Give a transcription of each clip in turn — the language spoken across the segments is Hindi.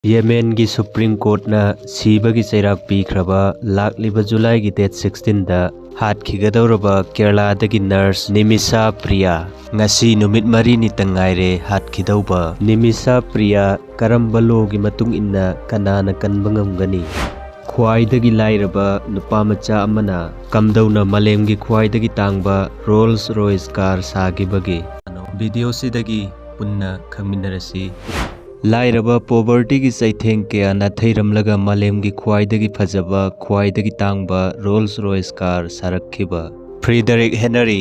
ꯌꯦꯃꯦꯟ ꯒꯤ ꯁꯨꯄ꯭रीम कोर्टना सिबगी चैराक पीख्रबा लाक्लिबा जुलाईगी डेट 16 दा हाटखिगदौरबा केरलादगी nurse 𝗬𝗵𝗂𝗵𝗂 ngasi numit mari ni tangaire hatkidauba 𝗬𝗵𝗂𝗵𝗂 karamba logi matung inna kanana kanba ngamgani khwaidagi lairaba nupa macha amana kamdauna malemgi khwaidagi tangba 𝗏 car sagibagi video sidagi punna khangminarasi लाइरबा पोवर्टी की चैथेंग कया नाथैरमलगा मालेमगी ख्वाइदगी फजबा ख्वाइदगी तांगबा 𝗏 कार सारखिबा फ्रीडरिक हेनरी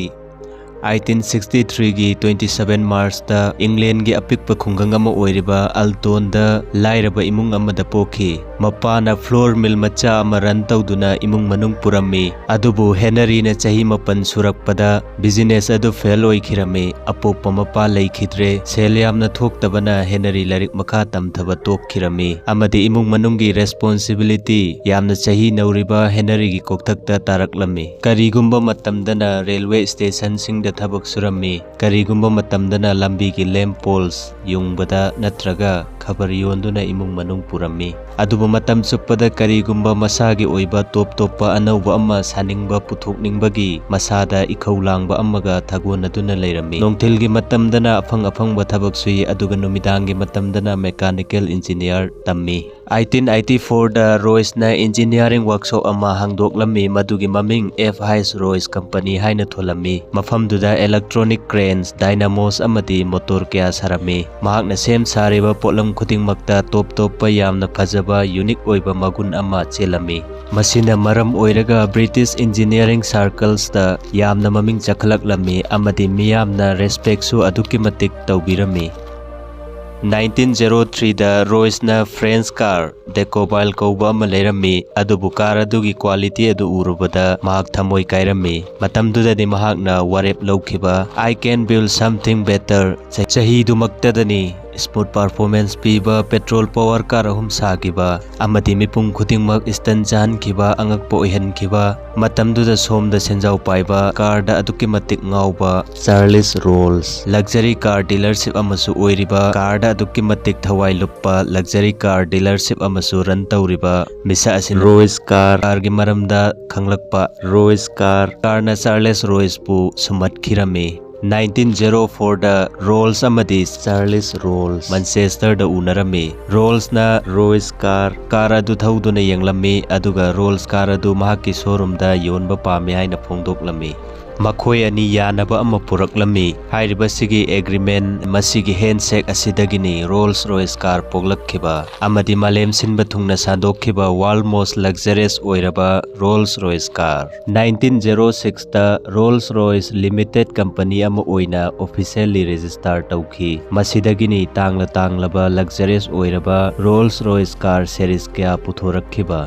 1863 की 27 मार्च दा इंग्लैंड की अपिकपा खुंगंग अमा ओइरिबा अल्टोन दा लाइरबा इमुंग अमदा पोखि मपाना फ्लोर मिल मचा अमा रन तौदुना इमुंग मनुंग पुरम्मी अदुबु हेनरी ना चही मपन सुरकपदा बिजनेस अदु फेल ओइखिरमे अपोपा मपा लैखिद्रे सेल यामना थोक्तबना हेनरी लारिक मखा तमथबा तोक्खिरमे अमदि इमुंग मनुंगी रेस्पोंसिबिलिटी यामना चही नौरिबा हेनरी की कोक्थक्ता तारकलम्मी करिगुंबा मतमदना रेलवे स्टेशन सिंग थबक सुरम्मी करिगुंबा मतमदना लंबी की लैम्प पोल्स युंगबदा नत्रगा खबर योंदुना इमुंग मनुंग पुरम्मी अदुबु मतम चुप्पदा करिगुंबा मसागी ओइबा टॉप टॉप अनौबा अम्मा सानिंगबा पुथोकनिंगबगी मसादा इखौ लांगबा अम्मगा थगोनदुना लैरम्मी नोंथिलगी मतमदना अफंग अफंगबा थबक सुई अदुगा नुमिदांगी मतमदना मैकेनिकल इंजीनियर तम्मी 1884 दा रोइसना इंजीनियरिंग वर्कशॉप अमा हांगदोकलम्मी मदुगी ममिंग 𝗏 रोइस कंपनी हाइना थोलम्मी मफमदुदा इलेक्ट्रॉनिक क्रेन्स डायनामोस अमदी मोटर कया सारम्मी महाकना सेम सारिबा पोलम खुदिंगमक्ता टॉप टॉप यामना फजबा यूनिक ओइबा मगुन अमा चेलम्मी मसिना मरम ओइरगा ब्रिटिश इंजीनियरिंग सर्कल्स दा यामना ममिंग चखलकलम्मी अमदी मियामना रेस्पेक्ट सु अदुकी मतिक तौबिरम्मी 1903 दा रोइसना फ्रेंच कार 𝗥𝗵𝗿 कौबा अमा लेरम्मी अदुबु कार अदुगी क्वालिटी अदु उरुबदा महाक थमोय कायरम्मी मतमदुददि महाकना वारेप लौखिबा I can build something better चहीदुमक्तदनि स्मूथ परफॉर्मेंस पीबा पेट्रोल पावर कार अहुम सागिबा अमदि मिपुंग खुदिंगमक स्टन जानखिबा अंगकपो ओइहनखिबा मतमदुदा सोमदा सेंजाव पाइबा कार दा अदुकी मतिक ngawba Charles Rolls luxury car dealership अमसु ओइरिबा कार दा अदुकी मतिक थवाई लुप्पा लग्जरी कार डीलरशिप अमसु रन तौरिबा मिसा असिन 𝗏 कार गी मरमदा खंगलकपा 𝗏 कार ना चार्ल्स रोइस पु सुमतखिरमे 1904 दा रोल्स अमदी चार्ल्स रोल्स मैनचेस्टर दा उनरमे रोल्स ना 𝗏 कार अदु थौदुना यंगलम्मी अदुगा रोल्स कार अदु महाकी शोरूम दा योनबा पामे हाइना फोंदोकलम्मी मखोय अनि यानबा अमा पुरकलम्मी हाइरिबसिगी एग्रीमेंट मसिगी हैंडशेक असिदगिनी 𝗏 कार पोगलखिबा अमदी मालेम सिनबा थुंगना सादोखिबा वर्ल्ड मोस्ट लग्जरियस ओइरबा 𝗏 कार 1906 दा 𝗏 लिमिटेड कंपनी अमा ओइना ऑफिशियली रजिस्टर तौखि मसिदगिनी तांगलबा लग्जरियस ओइरबा 𝗏 कार सीरीज कया पुथोरखिबा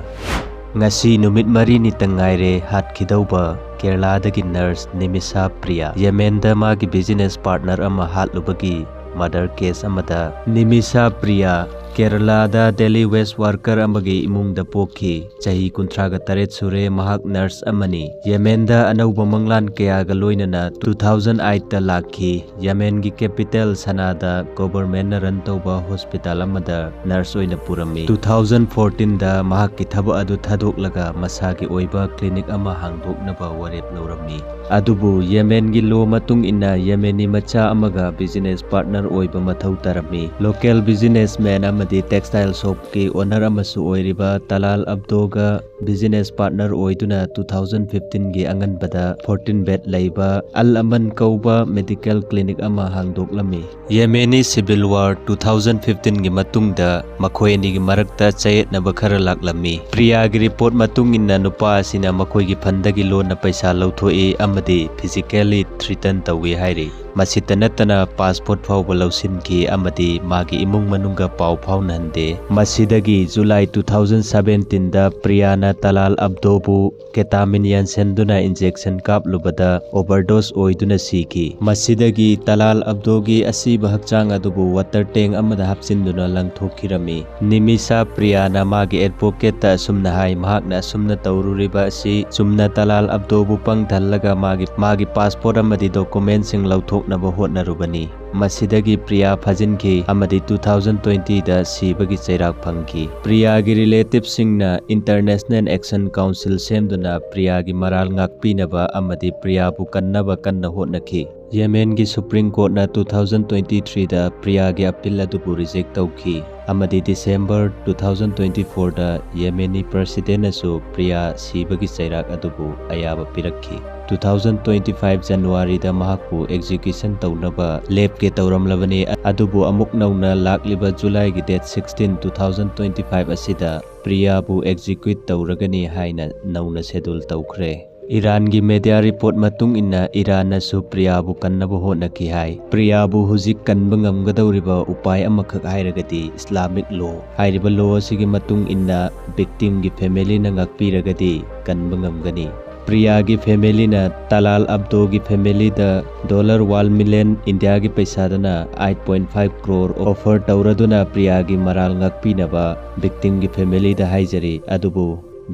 ngasi numit mari ni tangaire hatkidauba केरलादगी नर्स 𝗬𝗵𝗂𝗵𝗂 येमेनदा मागी बिजनेस पार्टनर अमा हातलुबगी मर्डर केस अमदा 𝗬𝗵𝗂𝗵𝗂 केरलादा डेली वेज वर्कर अमगी इमुंगदा पोखि चही 38 सुरे महाक नर्स अमनी येमेनदा अनौबा मंगलान कयागा लोइनना 2008 दा लाखी येमेन की कैपिटल सनादा गवर्नमेंट रन तौबा हॉस्पिटल अमदा नर्स ओइना पुरम्मी 2014 दा महाक की थबक अदु थादोकलगा मसागी ओइबा क्लिनिक अमा हांगदोकनबा वारेप लौरम्मी अदुबु येमेन की लो मतुंग इन्ना येमेनी मचा अमगा बिजनेस पार्टनर ओइबा मथौ तरम्मी लोकल बिजनेसमैन अमदी टेक्सटाइल शॉप की ओनर अमसु ओइरिबा तलाल अब्दोगा बिजनेस पार्टनर ओइदुना 2015 की अंगनबदा 14 बेड लैबा अल अमन कौबा मेडिकल क्लिनिक अमा हांगदोकलम्मी येमेनी सिविल वार 2015 की मतुंगदा मखोयनी की मरकता चयेतनबा खरा लाक्लम्मी प्रिया की रिपोर्ट मतुंग इन्ना नुपा असिना मखोयगी फंदगी लोन पैसा लौथोई अमदी फिजिकली थ्रेटन तौई हाइरि मसित नतना पासपोर्ट फाउबा लौसिनकी अमदी मागी इमुंग मनुंगा पाउ फाउनहंदे मसिदगी जुलाई 2017 दा प्रियाना तलाल अब्दोबु केटामिन यानसेंदुना इंजेक्शन कापलुबदा ओवरडोस ओइदुना सीकी मसिदगी तलाल अब्दोगी असीबा हक्चांग अदुबु वाटर टैंक अमदा हप्सिंदुना लंगथोखिरमी 𝗬𝗵𝗂𝗵𝗂 मागी एडवोकेट ता असुमना हाई महाकना असुमना तौरुरिबा असि चुमना तलाल अब्दोबु पंगथलगा मागी पासपोर्ट अमदी डॉक्यूमेंट सिंग लौथोकनबा होटनरुबनी ꯃꯁꯤꯗꯒꯤ ꯄ꯭ꯔꯤꯌꯥ ꯐꯥꯖꯤꯟꯈꯤ ꯑꯃꯗꯤ 2020ꯗ ꯁꯤꯕꯒꯤ ꯆꯩꯔꯥꯛ ꯐꯪꯈꯤ꯫ ꯄ꯭ꯔꯤꯌꯥꯒꯤ ꯔꯤꯂꯦꯇꯤꯚꯁꯤꯡꯅ ꯏꯟꯇꯔꯅꯦꯁꯅꯦꯜ ꯑꯦꯛꯁꯟ ꯀꯥꯎꯟꯁꯤꯜ ꯁꯦꯝꯗꯨꯅ ꯄ꯭ꯔꯤꯌꯥꯒꯤ ꯃꯔꯥꯜ ꯉꯥꯛꯄꯤꯅꯕ ꯑꯃꯗꯤ ꯄ꯭ꯔꯤꯌꯥꯕꯨ ꯀꯟꯅꯕ ꯀꯟꯅ ꯍꯣꯠꯅꯈꯤ꯫ ꯌꯦꯃꯦꯟꯒꯤ ꯁꯨꯄ꯭ꯔꯤꯝ ꯀꯣꯔꯠꯅ 2023ꯗ ꯄ꯭ꯔꯤꯌꯥꯒꯤ ꯑꯄꯤꯜ ꯑꯗꯨꯕꯨ ꯔꯤꯖꯦꯛ ꯇꯧꯈꯤ ꯑꯃꯗꯤ ꯗꯤꯁꯦꯝꯕꯔ 2024ꯗ ꯌꯦꯃꯦꯅꯤ ꯄ꯭ꯔꯦꯁꯤꯗꯦꯟꯠꯅꯁꯨ ꯄ꯭ꯔꯤꯌꯥ ꯁꯤꯕꯒꯤ ꯆꯩꯔꯥꯛ ꯑꯗꯨꯕꯨ ꯑꯌꯥꯕ ꯄꯤꯔꯛꯈꯤ꯫ 2025 ꯖꯅꯋꯥꯔꯤꯗ ꯃꯍꯥꯛꯄꯨ ꯑꯦꯛꯖꯤꯀ꯭ꯌꯨꯁꯟ ꯇꯧꯅꯕ ꯂꯦꯞꯀꯦ ꯇꯧꯔꯝꯂꯕꯅꯤ ꯑꯗꯨꯕꯨ ꯑꯃꯨꯛ ꯅꯧꯅ ꯂꯥꯛꯂꯤꯕ ꯖꯨꯂꯥꯏꯒꯤ ꯗꯦꯠ 16, 2025 ꯑꯁꯤꯗ ꯄ꯭ꯔꯤꯌꯥꯕꯨ ꯑꯦꯛꯖꯤꯀ꯭ꯌꯨꯠ ꯇꯧꯔꯒꯅꯤ ꯍꯥꯏꯅ ꯅꯧꯅ ꯁꯦꯗꯨꯜ ꯇꯧꯈ꯭ꯔꯦ꯫ ꯏꯔꯥꯟꯒꯤ ꯃꯦꯗꯤꯌꯥ ꯔꯤꯄꯣꯔꯠ ꯃꯇꯨꯡ ꯏꯟꯅ ꯏꯔꯥꯟꯅꯁꯨ ꯄ꯭ꯔꯤꯌꯥꯕꯨ ꯀꯟꯅꯕ ꯍꯣꯠꯅꯈꯤ ꯍꯥꯏ꯫ ꯄ꯭ꯔꯤꯌꯥꯕꯨ ꯍꯧꯖꯤꯛ ꯀꯟꯕ ꯉꯝꯒꯗꯧꯔꯤꯕ ꯎꯄꯥꯏ ꯑꯃꯈꯛ ꯍꯥꯏꯔꯒꯗꯤ ꯏꯁꯂꯥꯃꯤꯛ ꯂꯣ ꯍꯥꯏꯔꯤꯕ ꯂꯣ ꯑꯁꯤꯒꯤ ꯃꯇꯨꯡ ꯏꯟꯅ ꯚꯤꯛꯇꯤꯝꯒꯤ ꯐꯦꯃꯤꯂꯤꯅ ꯉꯥꯛꯄꯤꯔꯒꯗꯤ ꯀꯟꯕ ꯉꯝꯒꯅꯤ꯫ ꯄ꯭ꯔꯤꯌꯥꯒꯤ ꯐꯦꯃꯤꯂꯤꯅ ꯇꯂꯥꯜ ꯑꯕꯗꯣꯒꯤ ꯐꯦꯃꯤꯂꯤꯗ $1 ꯃꯤꯂꯤꯌꯟ ꯏꯟꯗꯤꯌꯥꯒꯤ ꯄꯩꯁꯥꯗꯅ 8.5 ꯀ꯭ꯔꯣꯔ ꯑꯣꯐꯔ ꯇꯧꯔꯗꯨꯅ ꯄ꯭ꯔꯤꯌꯥꯒꯤ ꯃꯔꯥꯜ ꯉꯥꯛꯄꯤꯅꯕ ꯚꯤꯛꯇꯤꯝꯒꯤ ꯐꯦꯃꯤꯂꯤꯗ ꯍꯥꯏꯖꯔꯤ ꯑꯗꯨꯕꯨ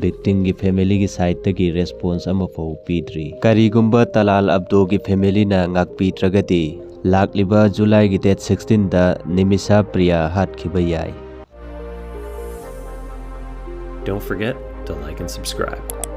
ꯚꯤꯛꯇꯤꯝꯒꯤ ꯐꯦꯃꯤꯂꯤꯒꯤ ꯁꯥꯏꯠꯇꯒꯤ ꯔꯦꯁꯄꯣꯟꯁ ꯑꯃꯐꯥꯎ ꯄꯤꯗ꯭ꯔꯤ꯫ ꯀꯔꯤꯒꯨꯝꯕ ꯇꯂꯥꯜ ꯑꯕꯗꯣꯒꯤ ꯐꯦꯃꯤꯂꯤꯅ ꯉꯥꯛꯄꯤꯗ꯭ꯔꯒꯗꯤ ꯂꯥꯛꯂꯤꯕ ꯖꯨꯂꯥꯏꯒꯤ ꯗꯦꯠ 16ꯗ ꯅꯤꯃꯤꯁꯥ ꯄ꯭ꯔꯤꯌꯥ ꯍꯥꯠꯈꯤꯕ ꯌꯥꯏ꯫ Don't forget to like and subscribe.